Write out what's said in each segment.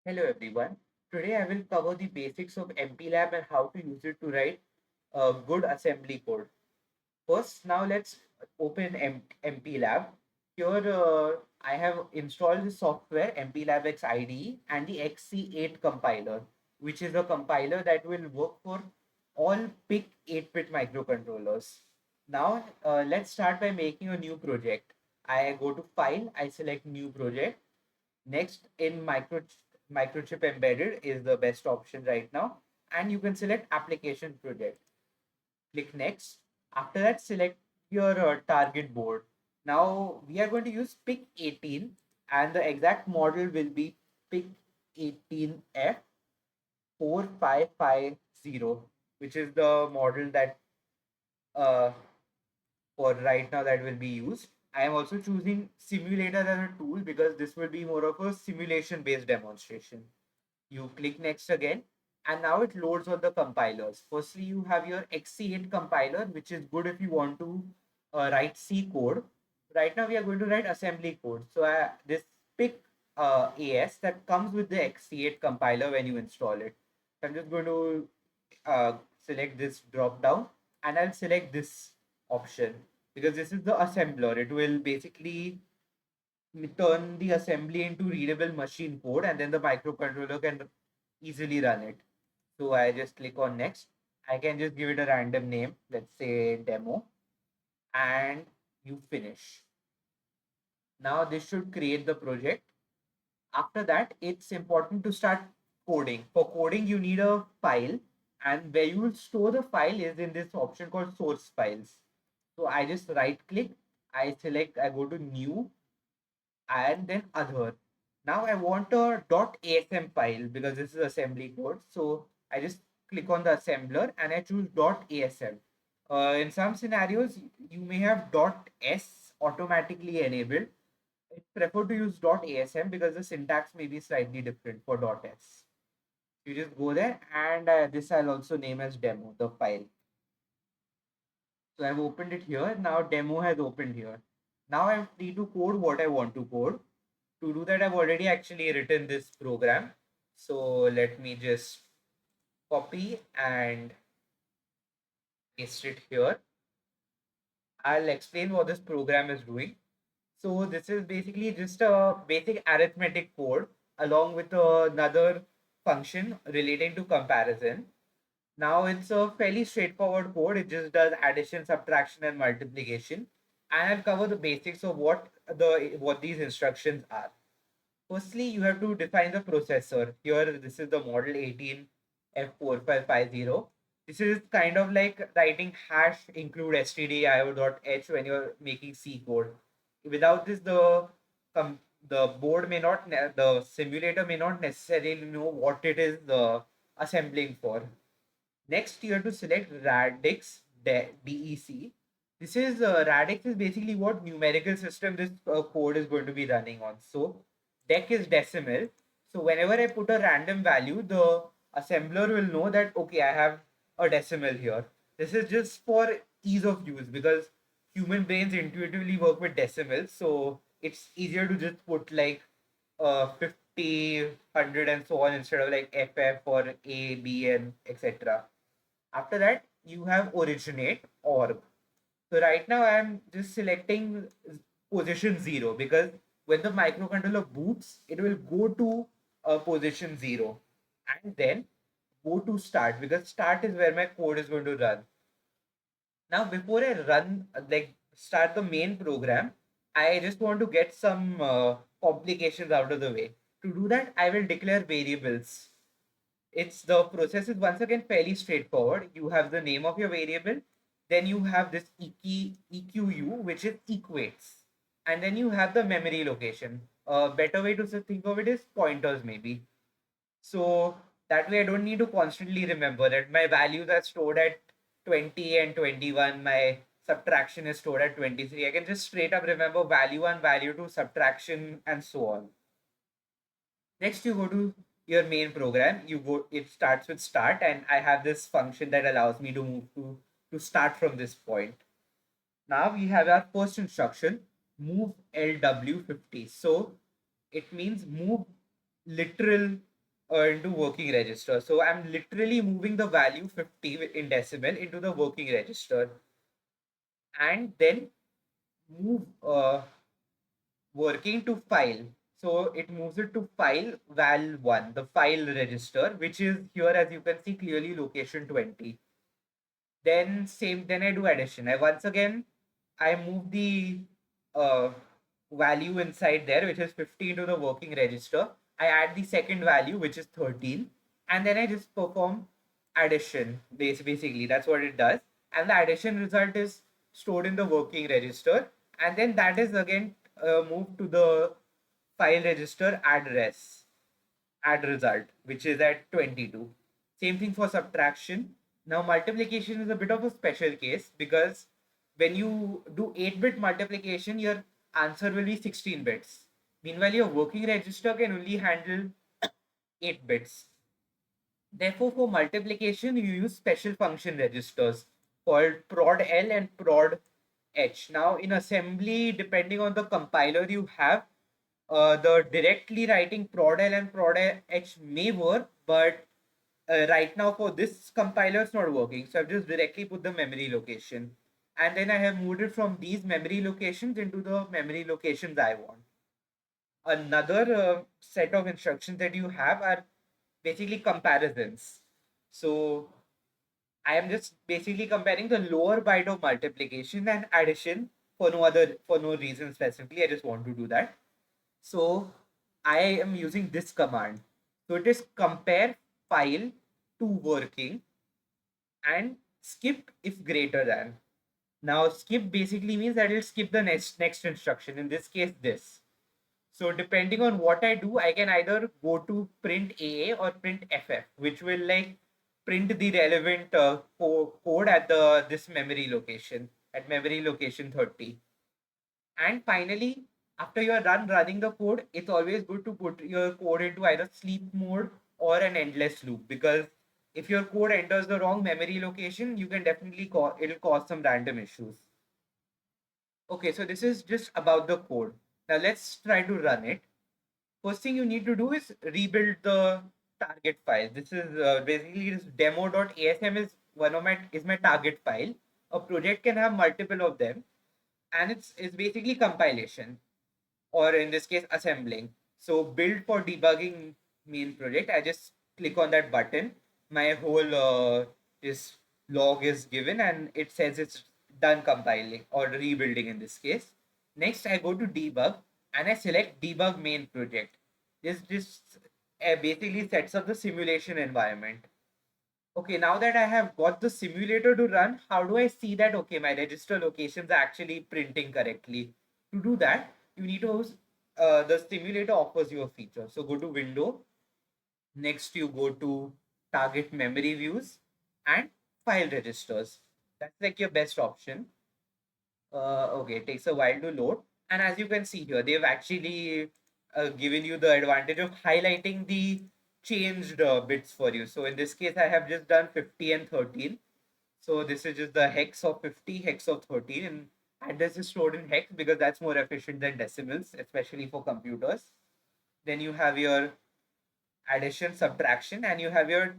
Hello everyone. Today I will cover the basics of MPLAB and how to use it to write good assembly code. First, now let's open MPLAB. Here I have installed the software MPLAB X IDE and the XC8 compiler, which is a compiler that will work for all PIC 8-bit microcontrollers. Now let's start by making a new project. I go to File, I select New Project. Next, in Microchip Embedded is the best option right now, and you can select Application Project. Click Next. After that, select your target board. Now we are going to use PIC 18, and the exact model will be PIC 18F 4550, which is the model that uh, for right now that will be used. I am also choosing simulator as a tool because this will be more of a simulation based demonstration. You click next again, and now it loads all the compilers. Firstly, you have your XC8 compiler, which is good if you want to write C code. Right now we are going to write assembly code. So this pick AS that comes with the XC8 compiler when you install it. So I'm just going to uh, select this drop down, and I'll select this option because this is the assembler. It will basically turn the assembly into readable machine code, and then the microcontroller can easily run it. So I just click on next. I can just give it a random name, let's say demo, and you finish. Now this should create the project. After that, it's important to start coding. For coding, you need a file, and where you will store the file is in this option called source files. So I just right click, I select, I go to new, and then other. Now I want a .asm file because this is assembly code. So I just click on the assembler and I choose .asm. In some scenarios, you may have .s automatically enabled. I prefer to use .asm because the syntax may be slightly different for .s. You just go there, and this I'll also name as demo, the file. So I've opened it here. Now demo has opened here. Now I'm free to code what I want to code. To do that, I've already actually written this program. So let me just copy and paste it here. I'll explain what this program is doing. So this is basically just a basic arithmetic code along with another function relating to comparison. Now it's a fairly straightforward code. It just does addition, subtraction, and multiplication. And I'll cover the basics of what these instructions are. Firstly, you have to define the processor. Here, this is the model 18F4550. This is kind of like writing hash include stdio.h when you're making C code. Without this, the board may not, the simulator may not necessarily know what it is assembling for. Next, you have to select radix DEC. This is radix is basically what numerical system this code is going to be running on. So dec is decimal. So whenever I put a random value, the assembler will know that okay, I have a decimal here. This is just for ease of use because human brains intuitively work with decimals. So it's easier to just put like 50, 100 and so on instead of like FF or A, B and etc. After that, you have originate org. So right now I'm just selecting position 0 because when the microcontroller boots, it will go to position 0 and then go to start because start is where my code is going to run. Now, before I run, like start the main program, I just want to get some complications out of the way. To do that, I will declare variables. It's the process is once again fairly straightforward. You have the name of your variable, then you have this EQU, which is equates, and then you have the memory location. A better way to think of it is pointers, maybe. So that way, I don't need to constantly remember that my values are stored at 20 and 21. My subtraction is stored at 23. I can just straight up remember value 1, value 2, subtraction, and so on. Next, you go to your main program. It starts with start, and I have this function that allows me to move to start from this point. Now we have our first instruction, move LW50. So it means move literal into working register. So I'm literally moving the value 50 in decimal into the working register, and then move working to file. So it moves it to file val1, the file register, which is here, as you can see clearly, location 20. Then I do addition. I once again I move the uh, value inside there, which is 50, to the working register. I add the second value, which is 13, and then I just perform addition. Basically, that's what it does. And the addition result is stored in the working register, and then that is again moved to the file register address add result, which is at 22. Same thing for subtraction. Now, multiplication is a bit of a special case because when you do 8-bit multiplication, your answer will be 16 bits. Meanwhile, your working register can only handle 8 bits. Therefore, for multiplication, you use special function registers called prod L and prod H. Now, in assembly, depending on the compiler you have, the directly writing prod L and prod H may work, but right now for this compiler, it's not working. So I've just directly put the memory location. And then I have moved it from these memory locations into the memory locations I want. Another set of instructions that you have are basically comparisons. So I am just basically comparing the lower byte of multiplication and addition for no reason specifically. I just want to do that. So I am using this command. So it is compare file to working and skip if greater than. Now skip basically means that it'll skip the next instruction. In this case, this. So depending on what I do, I can either go to print AA or print FF, which will like print the relevant code at the this memory location, at memory location 30. And finally, after you're running the code, it's always good to put your code into either sleep mode or an endless loop, because if your code enters the wrong memory location, you can definitely it'll cause some random issues. Okay, so this is just about the code. Now let's try to run it. First thing you need to do is rebuild the target file. This is basically this demo.asm is my target file. A project can have multiple of them, and it's basically compilation, or in this case assembling. So build for debugging main project. I just click on that button. My whole this log is given, and it says it's done compiling or rebuilding in this case. Next, I go to debug and I select debug main project. This basically sets up the simulation environment. Okay, now that I have got the simulator to run, how do I see that, okay, my register locations are actually printing correctly? To do that, you need to, the simulator offers you a feature. So go to window, next you go to target memory views and file registers. That's like your best option. Okay, it takes a while to load. And as you can see here, they've actually given you the advantage of highlighting the changed bits for you. So in this case, I have just done 50 and 13. So this is just the hex of 50, hex of 13, and address is stored in hex because that's more efficient than decimals, especially for computers. Then you have your addition, subtraction, and you have your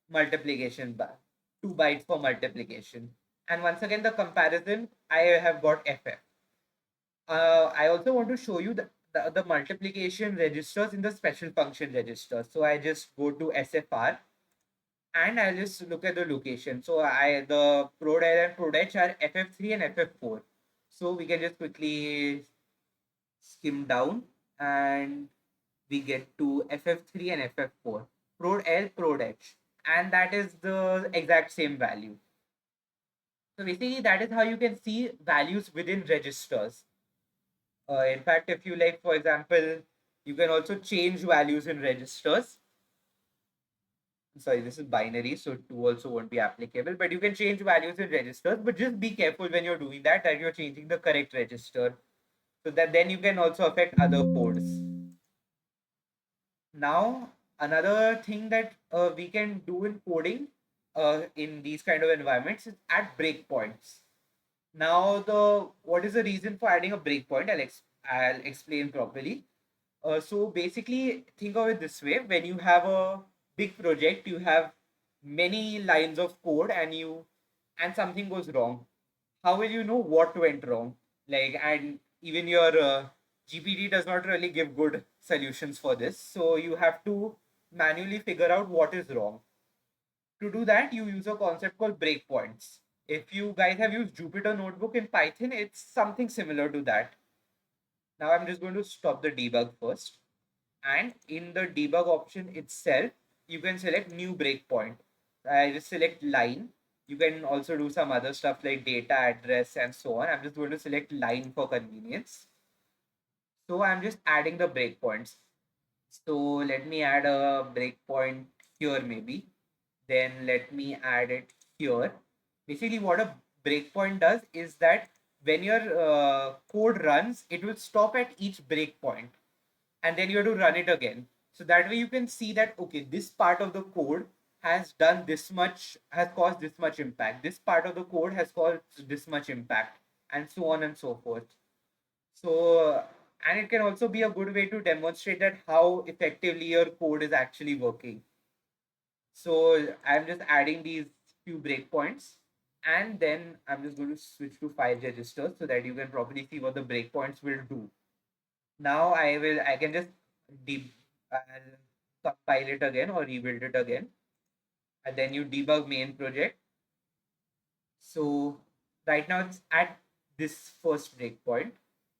multiplication bar, 2 bytes for multiplication. And once again, the comparison, I have got FF. I also want to show you the multiplication registers in the special function register. So I just go to SFR and I'll just look at the location. So the prod L and prod H are FF3 and FF4. So we can just quickly skim down and we get to FF3 and FF4. Prod L, prod H. And that is the exact same value. So basically that is how you can see values within registers. In fact, if you like, for example, you can also change values in registers. Sorry, this is binary, so 2 also won't be applicable, but you can change values in registers, but just be careful when you're doing that, that you're changing the correct register, so that then you can also affect other codes. Now, another thing that we can do in coding in these kind of environments is add breakpoints. Now, what is the reason for adding a breakpoint? I'll explain properly. So basically, think of it this way: when you have a big project, you have many lines of code, and something goes wrong. How will you know what went wrong? Like, and even your GPT does not really give good solutions for this. So you have to manually figure out what is wrong. To do that, you use a concept called breakpoints. If you guys have used Jupyter Notebook in Python, it's something similar to that. Now I'm just going to stop the debug first. And in the debug option itself, you can select new breakpoint. I just select line. You can also do some other stuff like data, address, and so on. I'm just going to select line for convenience. So I'm just adding the breakpoints. So let me add a breakpoint here maybe. Then let me add it here. Basically, what a breakpoint does is that when your code runs, it will stop at each breakpoint and then you have to run it again. So that way you can see that, okay, this part of the code has done this much, has caused this much impact. This part of the code has caused this much impact, and so on and so forth. So, and it can also be a good way to demonstrate that how effectively your code is actually working. So I'm just adding these few breakpoints, and then I'm just going to switch to file registers so that you can properly see what the breakpoints will do. Now I can just I'll compile it again or rebuild it again, and then you debug main project. So right now it's at this first breakpoint.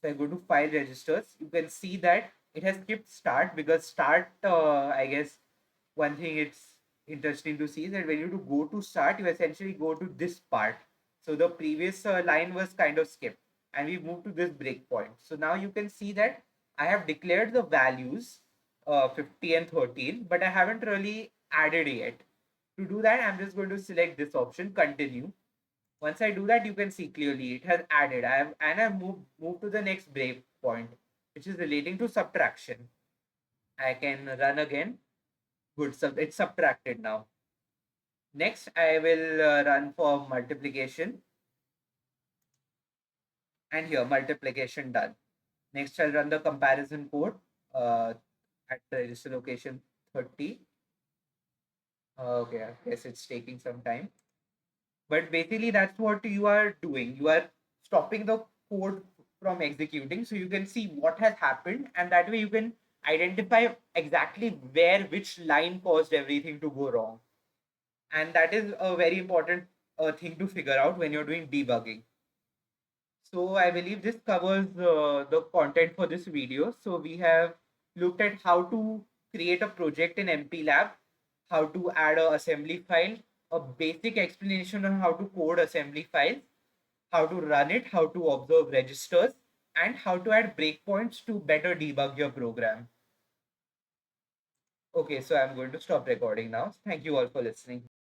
So I go to file registers. You can see that it has skipped start because start. I guess one thing it's interesting to see is that when you do go to start, you essentially go to this part. So the previous line was kind of skipped, and we move to this breakpoint. So now you can see that I have declared the values 50 and 13, but I haven't really added yet. To do that, I'm just going to select this option, continue. Once I do that, you can see clearly it has added. I've moved to the next breakpoint, which is relating to subtraction. I can run again. Good, it's subtracted now. Next, I will run for multiplication, and here multiplication done. Next, I'll run the comparison code uh, at the register location 30. Okay, I guess it's taking some time. But basically, that's what you are doing. You are stopping the code from executing so you can see what has happened, and that way you can identify exactly where which line caused everything to go wrong. And that is a very important thing to figure out when you're doing debugging. So I believe this covers the content for this video. So we have looked at how to create a project in MPLAB, how to add a assembly file, a basic explanation on how to code assembly files, how to run it, how to observe registers, and how to add breakpoints to better debug your program. Okay, so I'm going to stop recording now. Thank you all for listening.